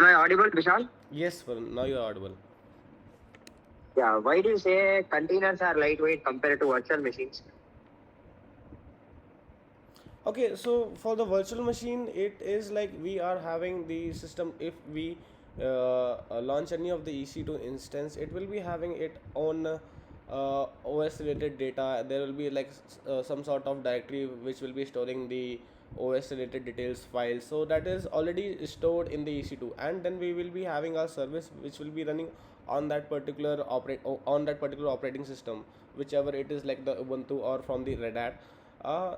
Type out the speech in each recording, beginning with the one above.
Am I audible, Vishal? Yes, now you're audible. Yeah. Why do you say containers are lightweight compared to virtual machines? Okay, so for the virtual machine, it is like we are having the system. If we launch any of the EC2 instance, it will be having it on OS related data. There will be like some sort of directory which will be storing the OS related details files. So that is already stored in the EC2, and then we will be having our service which will be running on that particular on that particular operating system, whichever it is, like the Ubuntu or from the Red Hat.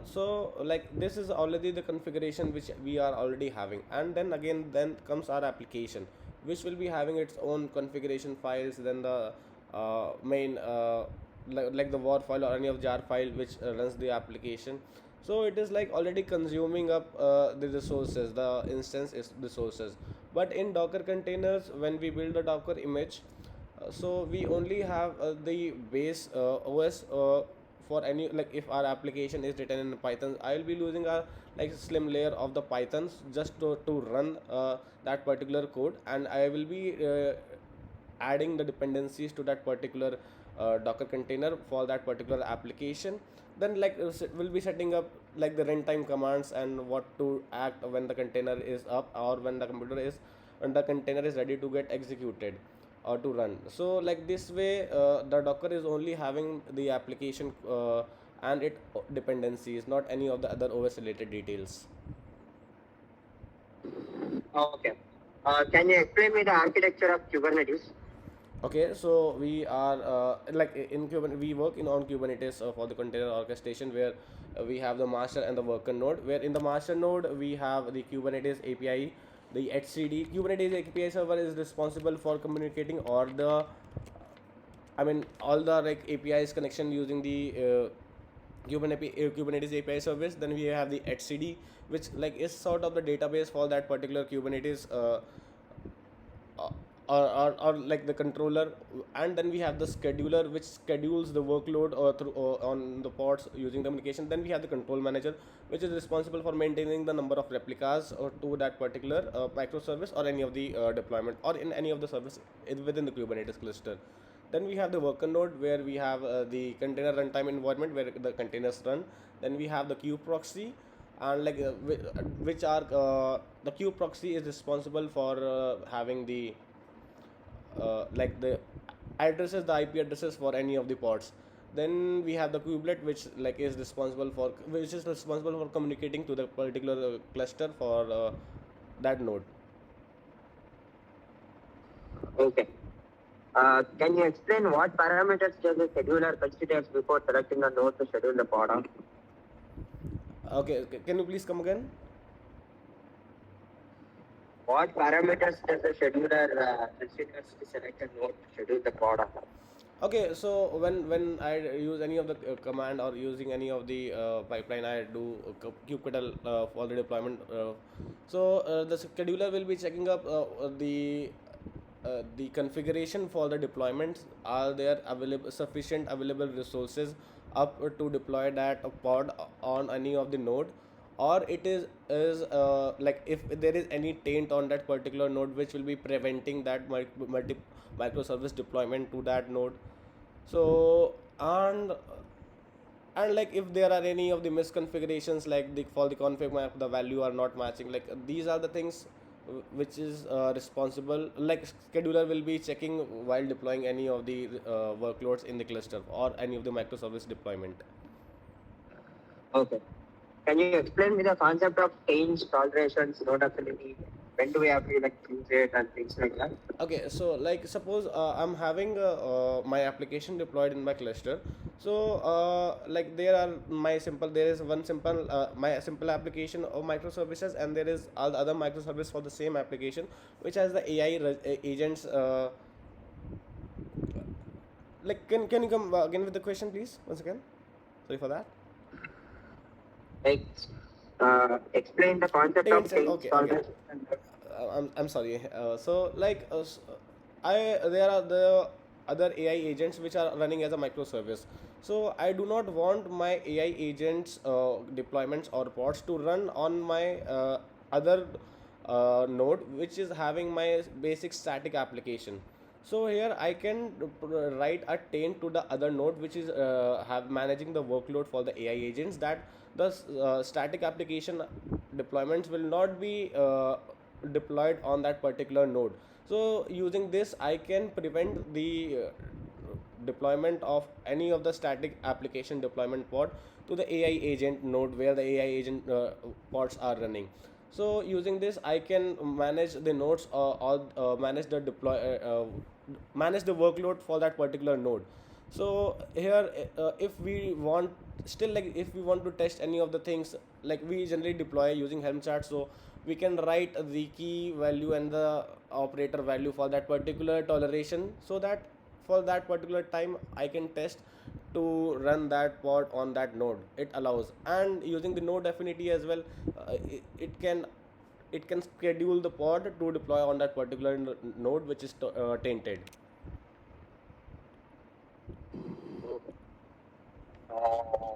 So like this is already the configuration which we are already having, and then again then comes our application, which will be having its own configuration files, then the main like the war file or any of jar file which runs the application. So it is like already consuming up the resources, the instance is resources. But in Docker containers, when we build a Docker image, so we only have the base OS for any, like if our application is written in Python, I will be using a like slim layer of the Pythons just to run that particular code, and I will be adding the dependencies to that particular Docker container for that particular application. Then like we'll be setting up like the runtime commands and what to act when the container is up, or when the container is ready to get executed or to run. So like this way, the Docker is only having the application and its dependencies, not any of the other OS related details. Okay. Can you explain me the architecture of Kubernetes? Okay, so we are like in Kubernetes, we work in on Kubernetes for the container orchestration, where we have the master and the worker node. Where in the master node we have the Kubernetes API, the HCD. Kubernetes API server is responsible for communicating all the, I mean, all the like APIs connection using the Kubernetes API service. Then we have the HCD, which like is sort of the database for that particular Kubernetes uh, or like the controller. And then we have the scheduler, which schedules the workload through on the pods using the communication. Then we have the control manager, which is responsible for maintaining the number of replicas to that particular microservice or any of the deployment or in any of the service within the Kubernetes cluster. Then we have the worker node, where we have the container runtime environment where the containers run. Then we have the kube proxy, and like which are the kube proxy is responsible for having the like the addresses, the IP addresses for any of the pods. Then we have the kubelet, which is responsible for communicating to the particular cluster for that node. Okay. Can you explain what parameters does the scheduler considers before selecting a node to schedule the pod on? Okay, can you please come again? What parameters does the scheduler considers to select a node to schedule the pod on? Okay, so when I use any of the command or using any of the pipeline, I do kubectl for the deployment. The scheduler will be checking up the configuration for the deployments. Are there available sufficient available resources up to deploy that pod on any of the node, or it is like if there is any taint on that particular node which will be preventing that microservice deployment to that node. So and like if there are any of the misconfigurations, like the for the config map the value are not matching, like these are the things which is responsible, like scheduler will be checking while deploying any of the workloads in the cluster or any of the microservice deployment. Okay. Can you explain me the concept of Taints, tolerations, node affinity? When do we have to like use it and things like that? Okay, so like suppose I'm having my application deployed in my cluster. So like there is one simple my simple application of microservices, and there is all the other microservice for the same application which has the agents. Like can you come again with the question, please, once again? Sorry for that. Like, explain the concept of Taints, Taints, okay, okay. tolerations, and I'm sorry. There are the other AI agents which are running as a microservice. So I do not want my AI agents deployments or pods to run on my other node which is having my basic static application. So here I can write a taint to the other node which is have managing the workload for the AI agents, that the static application deployments will not be deployed on that particular node. So using this I can prevent the deployment of any of the static application deployment pod to the AI agent node where the AI agent pods are running. So using this I can manage the nodes or manage the manage the workload for that particular node. So here if we want still, like if we want to test any of the things, like we generally deploy using Helm chart, so we can write the key value and the operator value for that particular toleration, so that for that particular time I can test to run that pod on that node. It allows, and using the node affinity as well, it can schedule the pod to deploy on that particular node which is tainted. Uh,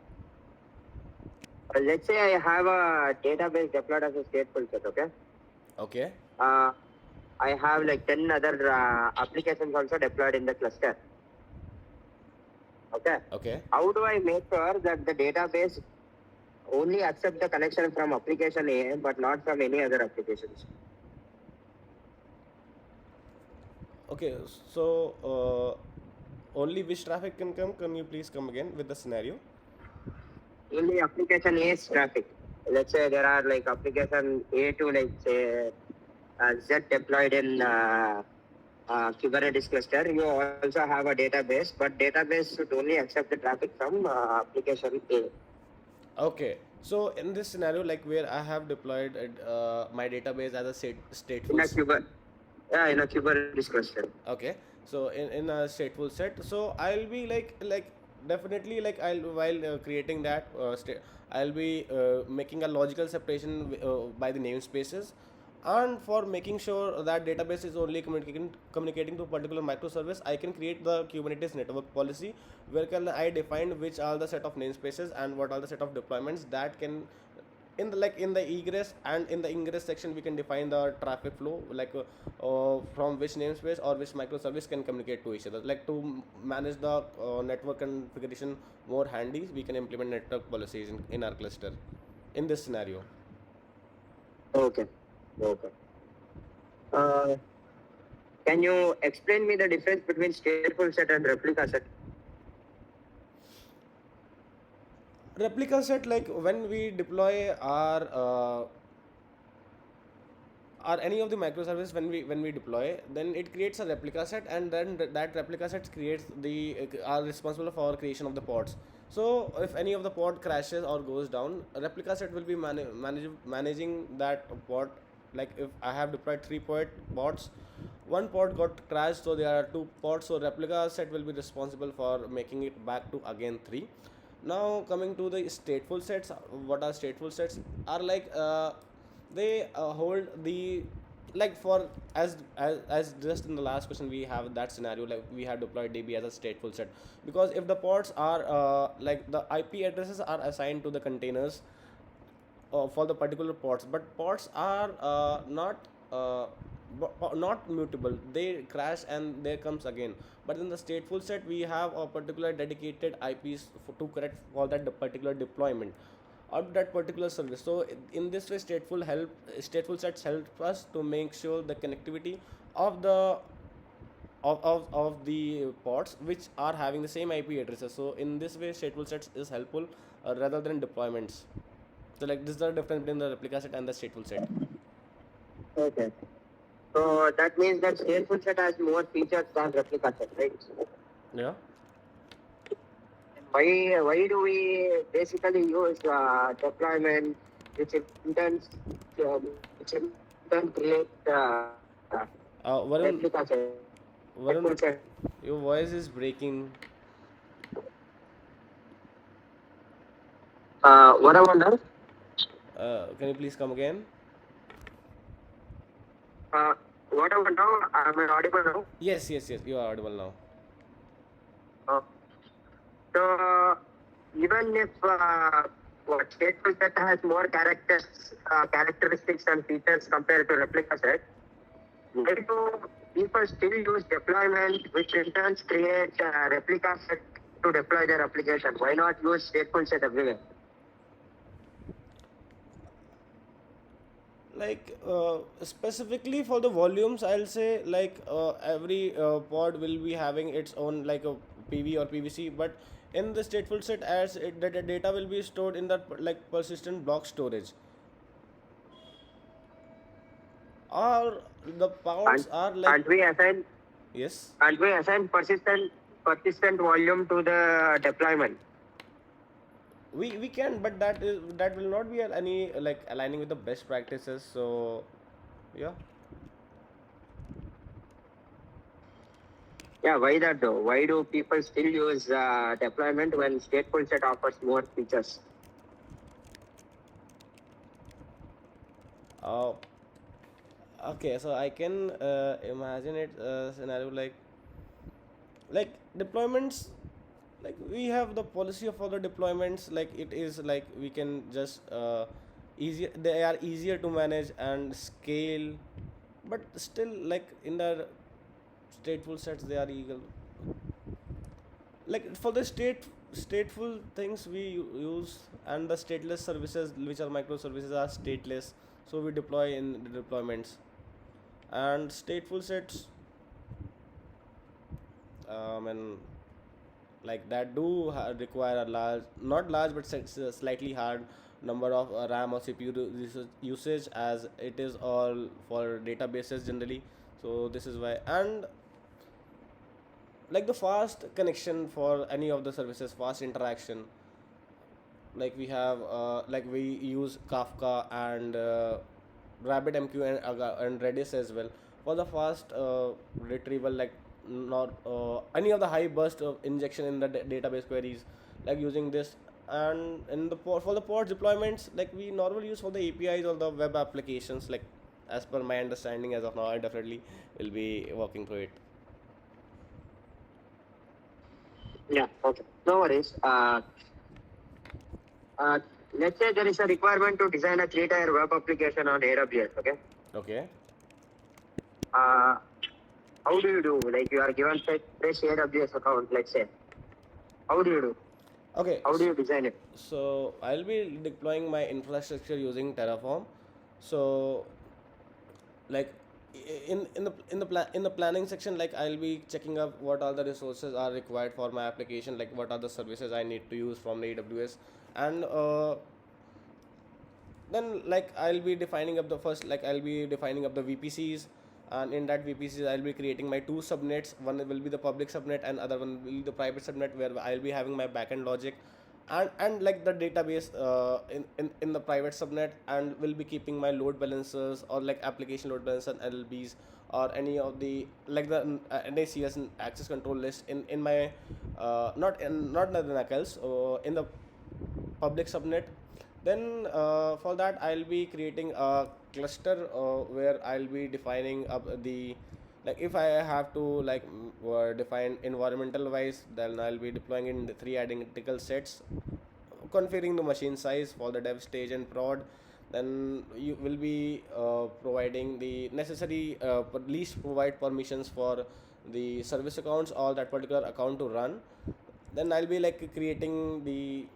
let's say I have a database deployed as a stateful set, okay? Okay. I have like 10 other applications also deployed in the cluster. Okay. Okay. How do I make sure that the database only accepts the connection from application A but not from any other applications? Okay. So only which traffic can come? Can you please come again with the scenario? Only application A's traffic. Let's say there are like application A to like say Z deployed in Kubernetes cluster. You also have a database, but database should only accept the traffic from application A. Okay. So in this scenario, like where I have deployed my database as a stateful In a Kubernetes cluster. Okay. So in a stateful set, so I'll be like definitely, like while creating that I'll be making a logical separation by the namespaces, and for making sure that database is only communicating to a particular microservice, I can create the Kubernetes network policy where can I define which are the set of namespaces and what are the set of deployments that can in the egress and in the ingress section we can define the traffic flow, like from which namespace or which microservice can communicate to each other. Like to manage the network configuration more handy, we can implement network policies in our cluster in this scenario. Okay. Can you explain me the difference between stateful set and replica set? Replica set, like when we deploy our any of the microservice, when we deploy, then it creates a replica set, and then that replica set creates the are responsible for creation of the pods. So if any of the pod crashes or goes down, a replica set will be managing that pod. Like if I have deployed 3 pods, one pod got crashed, so there are 2 pods, so replica set will be responsible for making it back to again 3. Now coming to the stateful sets, what are stateful sets are like they hold the, like for as just in the last question we have that scenario, like we have deployed DB as a stateful set, because if the pods are like the IP addresses are assigned to the containers for the particular pods, but pods are not mutable, they crash and there comes again. But in the stateful set we have a particular dedicated IPs to correct for that particular deployment of that particular service. So in this way stateful sets help us to make sure the connectivity of the of the pods which are having the same IP addresses. So in this way stateful sets is helpful rather than deployments. So like this is the difference between the replica set and the stateful set. Okay. So that means that stateful set has more features than replica set, right? Yeah. Why do we basically use deployment which in turn create Varun, replica set? Varun, your voice is breaking. What about now? Can you please come again? What about now? Am I audible now? Yes, you are audible now. So even if what stateful set has more characteristics and features compared to replica set. Why do people still use deployment, which in turn create replica set to deploy their application? Why not use stateful set everywhere? Like specifically for the volumes, I'll say like every pod will be having its own like a PV or PVC, but in the stateful set, as the data will be stored in that like persistent block storage, or the And pods are like, can't we assign yes. can't we assign persistent volume to the deployment? We can, but that will not be any like aligning with the best practices. So yeah. Yeah, why that though? Why do people still use deployment when stateful set offers more features? uh, okay, so I can imagine it scenario like deployments, like we have the policy for the deployments, like it is like we can just easier, they are easier to manage and scale, but still like in the stateful sets they are eagle, like for the stateful things we use, and the stateless services which are microservices are stateless, so we deploy in the deployments. And stateful sets and like that do require a large, not large but slightly hard number of RAM or CPU usage, as it is all for databases generally. So this is why. And like the fast connection for any of the services, fast interaction, like we have like we use Kafka and RabbitMQ and Redis as well for the fast retrieval, like not any of the high burst of injection in the database queries, like using this. And in the for the pod deployments, like we normally use for the APIs or the web applications, like as per my understanding as of now, I definitely will be working through it. Yeah, okay. No worries. Uh, let's say there is a requirement to design a three-tier web application on AWS, okay? Okay. Uh, how do you do? Like you are given fresh AWS account, let's say. How do you do? Okay. How do you design it? So I'll be deploying my infrastructure using Terraform. So like in the planning section, like I'll be checking up what all the resources are required for my application, like what are the services I need to use from the AWS. And then like I'll be defining up the first, like I'll be defining up the VPCs, and in that VPCs I'll be creating my two subnets. One will be the public subnet and other one will be the private subnet, where I'll be having my backend logic, and like the database in the private subnet, and will be keeping my load balancers or like application load balancers and LLBs, or any of the like the NACS and access control list in my not the NACLs in the public subnet. Then for that I'll be creating a cluster where I'll be defining up the, like if I have to like define environmental wise, then I'll be deploying in the three identical sets, configuring the machine size for the dev stage and prod. Then you will be providing the necessary least provide permissions for the service accounts or that particular account to run. Then I'll be like creating the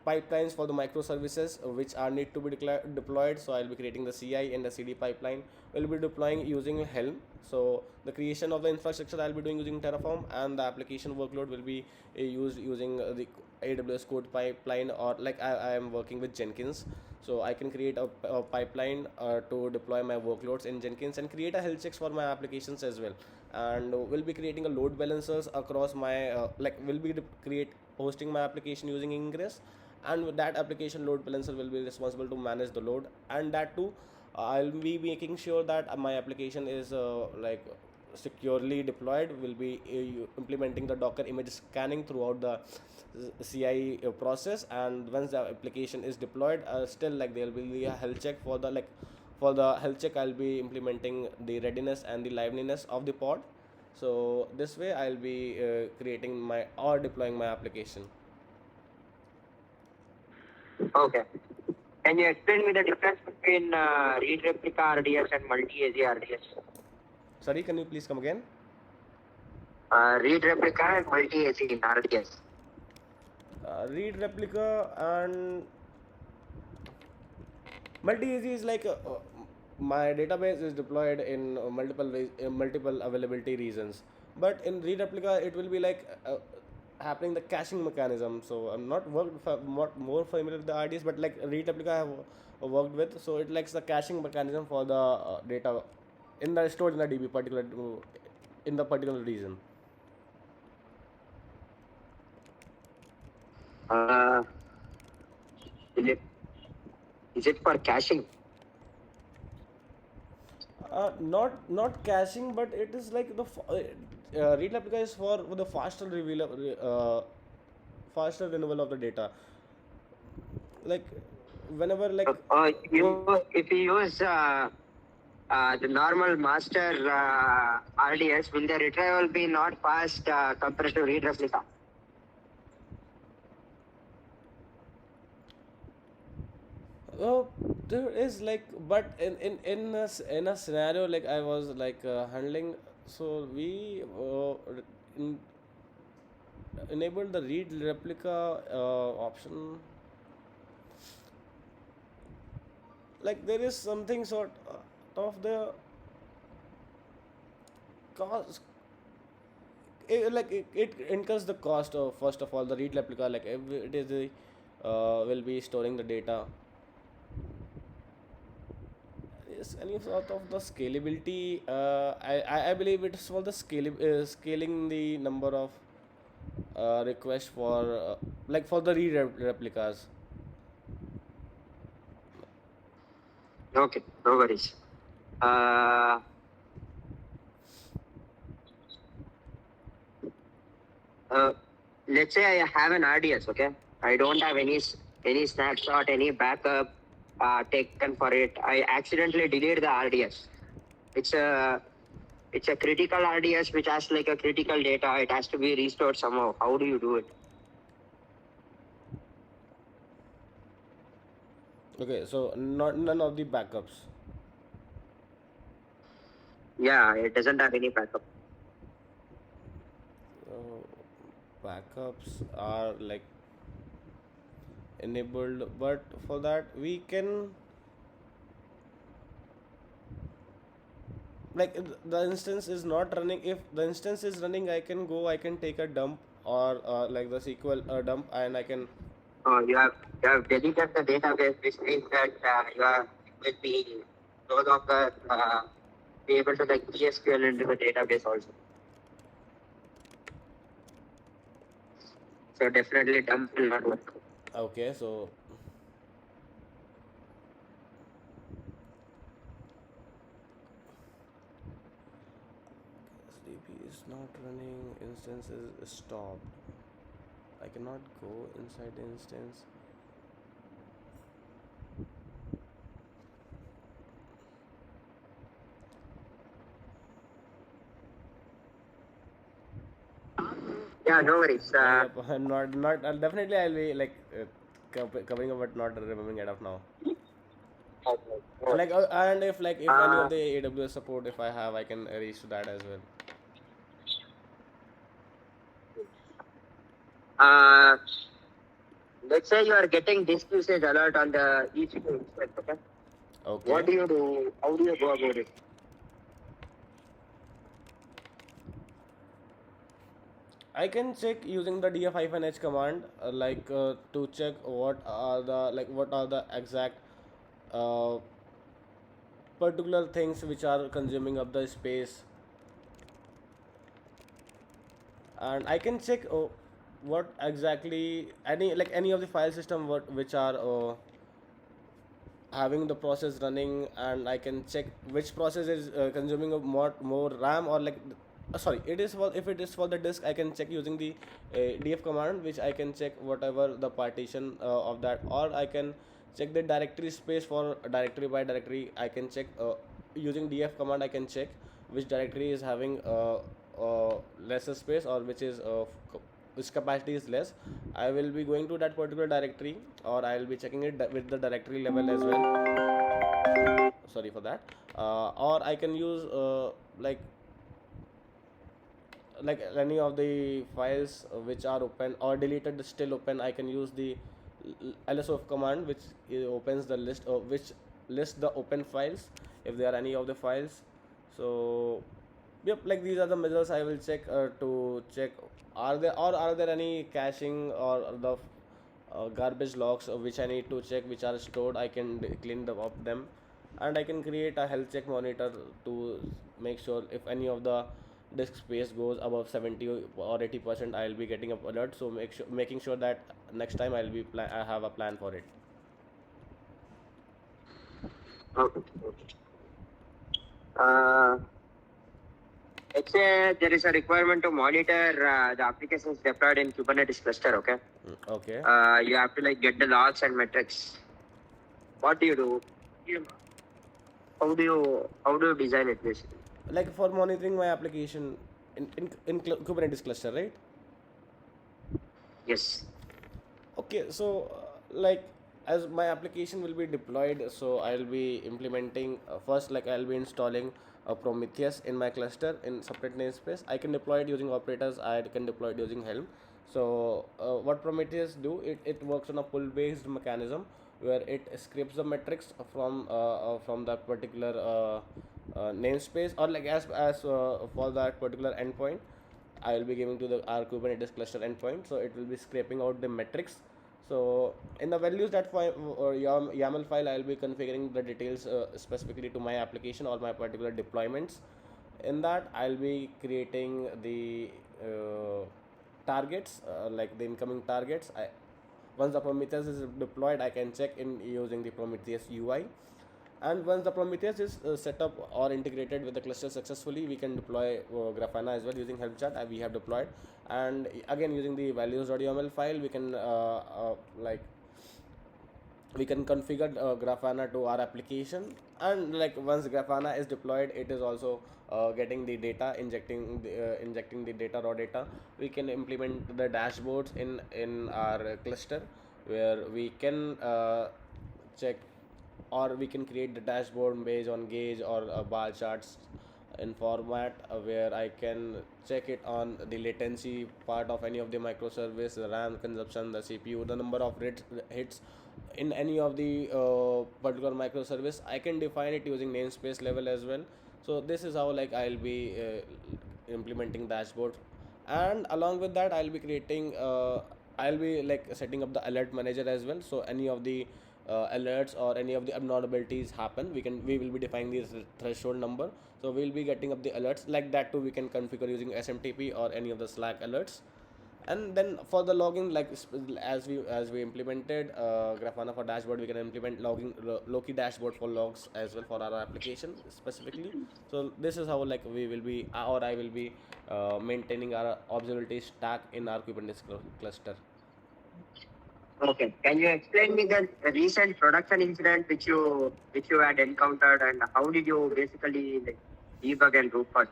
pipelines for the microservices which are need to be deployed. So I'll be creating the CI and the CD pipeline. We'll be deploying using Helm. So the creation of the infrastructure I'll be doing using Terraform, and the application workload will be used using the AWS code pipeline, or like I am working with Jenkins. So I can create a pipeline to deploy my workloads in Jenkins, and create a health checks for my applications as well. And we'll be creating a load balancers across my like will be create hosting my application using Ingress, and with that application load balancer will be responsible to manage the load. And that too I'll be making sure that my application is like securely deployed. Will be implementing the Docker image scanning throughout the CI process. And once the application is deployed, still like there will be a health check for the like for the health check I'll be implementing the readiness and the liveliness of the pod. So this way I'll be creating my or deploying my application. Okay. Can you explain me the difference between read replica RDS and multi-AG RDS? Sorry, can you please come again? Read replica and multi-AG in RDS. Read replica and multi-AG is like my database is deployed in multiple availability reasons, but in read replica it will be like happening the caching mechanism. So I'm not more familiar with the RDS, but like read replica I have worked with, so it likes the caching mechanism for the data in the stored in the DB particular in the particular region. Uh, is it is it for caching? Not caching, but it is like read replica is for the faster renewal of the data. Like whenever like If you use the normal master RDS, will the retrieval be not fast compared to read replica? oh, there is like, but in a scenario like I was like handling, so we in, enabled the read replica option. Like there is something sort of the cost. It incurs the cost of first of all the read replica, like if it is the will be storing the data. Is any sort of the scalability, I believe it is for the scaling the number of requests for like for the replicas. Okay, no worries. Uh, uh, let's say I have an RDS, okay? I don't have any snapshot, any backup taken for it. I accidentally delete the RDS. It's a it's a critical RDS which has like a critical data. It has to be restored somehow. How do you do it? Okay, so not none of the backups. Yeah, it doesn't have any backup. uh, Backups are like enabled, but for that we can like the instance is not running. If the instance is running, I can take a dump, or like the SQL dump, and I can. You have deleted the database, which means that will be no longer be able to like PSQL into the database also. So definitely dump will not work. Okay, so sleepy is not running, instance is stopped. I cannot go inside the instance. Yeah, no worries. Yep, not definitely I'll be like covering up, but not remembering it of now. Like and if like if any of the AWS support if I have, I can reach to that as well. Uh, let's say you are getting disk usage alert on the EC2 instance, okay? Okay. What do you do? How do you go about it? I can check using the df-h command, to check what are the exact uh, particular things which are consuming up the space, and I can check what exactly any of the file system which are having the process running, and I can check which process is consuming a more RAM, or like sorry, it is for if it is for the disk, I can check using the df command, which I can check whatever the partition of that, or I can check the directory space for directory by directory. I can check using df command, I can check which directory is having lesser space, or which is which capacity is less, I will be going to that particular directory, or I will be checking it with the directory level as well. Sorry for that. Or I can use like any of the files which are open or deleted still open. I can use the lsof command, which opens the list, which lists the open files if there are any of the files. So yep, like these are the measures I will check to check are there any caching or the garbage logs which I need to check, which are stored. I can clean up them, and I can create a health check monitor to make sure if any of the disk space goes above 70 or 80%, I'll be getting up alert. So making sure that next time I have a plan for it. Okay. Uh, let's say there is a requirement to monitor the applications deployed in Kubernetes cluster. Okay. Okay. You have to like get the logs and metrics. What do you do? How do you design it basically? Like for monitoring my application in Kubernetes cluster, right? Yes. Okay, so like as my application will be deployed, so I'll be implementing first, like I'll be installing a Prometheus in my cluster in separate namespace. I can deploy it using operators, I can deploy it using Helm. So what Prometheus do, it works on a pull based mechanism where it scrapes the metrics from that particular namespace, or like as for that particular endpoint I will be giving to the our Kubernetes cluster endpoint. So it will be scraping out the metrics. So in the values that file or YAML file, I will be configuring the details specifically to my application or my particular deployments. In that, I'll be creating the targets, like the incoming targets. Once the Prometheus is deployed, I can check in using the Prometheus UI. And once the Prometheus is set up or integrated with the cluster successfully, we can deploy Grafana as well using help chat. We have deployed, and again using the values.yaml file, we can like we can configure Grafana to our application. And like once Grafana is deployed, it is also getting the data, injecting the data, raw data. We can implement the dashboards in our cluster, where we can check, or we can create the dashboard based on gauge or bar charts in format where I can check it on the latency part of any of the microservice, the RAM consumption, the CPU, the number of hits in any of the particular microservice. I can define it using namespace level as well. So this is how like I'll be implementing dashboard, and along with that I'll be like setting up the alert manager as well. So any of the alerts or any of the abnormalities happen, we will be defining this threshold number. So we'll be getting up the alerts like that too. We can configure using SMTP or any of the Slack alerts. And then for the logging, like as we implemented Grafana for dashboard, we can implement logging Loki dashboard for logs as well for our application specifically. So this is how like we will be or I will be maintaining our observability stack in our Kubernetes cluster. Okay. Can you explain me the recent production incident which you had encountered, and how did you basically like debug and root cause?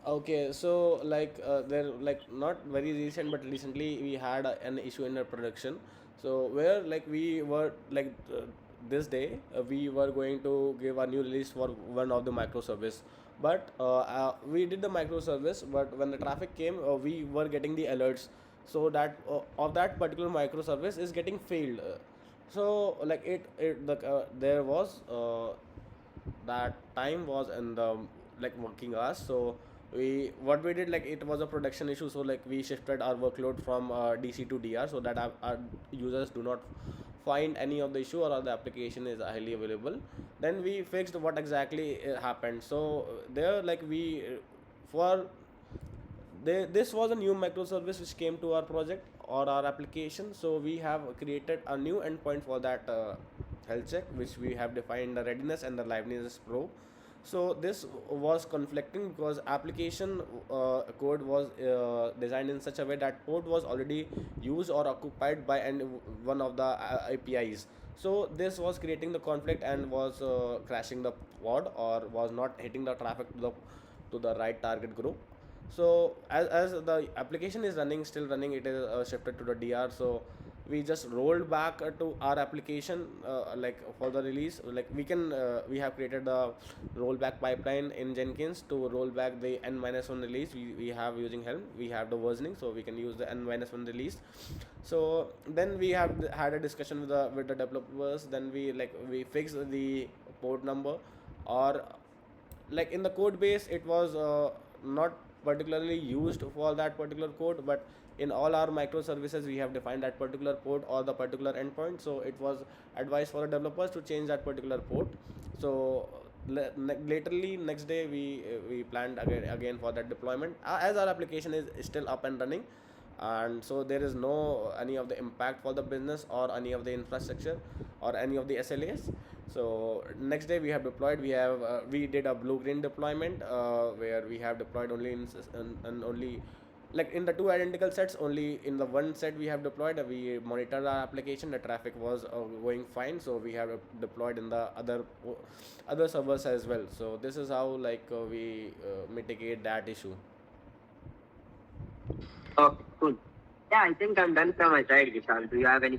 Okay, so like they're like not very recent, but recently we had an issue in our production. So where like we were like this day we were going to give a new release for one of the microservice, but we did the microservice, but when the traffic came, we were getting the alerts. So that of that particular microservice is getting failed. So like there was that time was in the like working hours. So what we did, like it was a production issue, so like we shifted our workload from DC to DR, so that our users do not find any of the issue or the application is highly available. Then we fixed what exactly happened. So there like we for this was a new microservice which came to our project or our application. So we have created a new endpoint for that health check, which we have defined the readiness and the liveness pro. So this was conflicting because application code was designed in such a way that port was already used or occupied by one of the APIs. So this was creating the conflict and was crashing the pod or was not hitting the traffic to the right target group. So as the application is running, still running, it is shifted to the DR. So we just rolled back to our application, like for the release. Like we have created the rollback pipeline in Jenkins to roll back the n-1 release. We have using Helm, we have the versioning, so we can use the n-1 release. So then we have had a discussion with the developers. Then we fixed the port number, or like in the code base it was not particularly used for that particular code, but in all our microservices we have defined that particular port or the particular endpoint. So it was advised for the developers to change that particular port. So laterally next day we planned again for that deployment, as our application is still up and running, and so there is no any of the impact for the business or any of the infrastructure or any of the SLAs. So next day we have deployed, we did a blue green deployment, where we have deployed only in only like in the two identical sets. Only in the one set we have deployed, we monitored our application, the traffic was going fine, so we have deployed in the other servers as well. So this is how we mitigate that issue. Okay, cool. Yeah, I think I'm done from my side, Vishal. Do you have any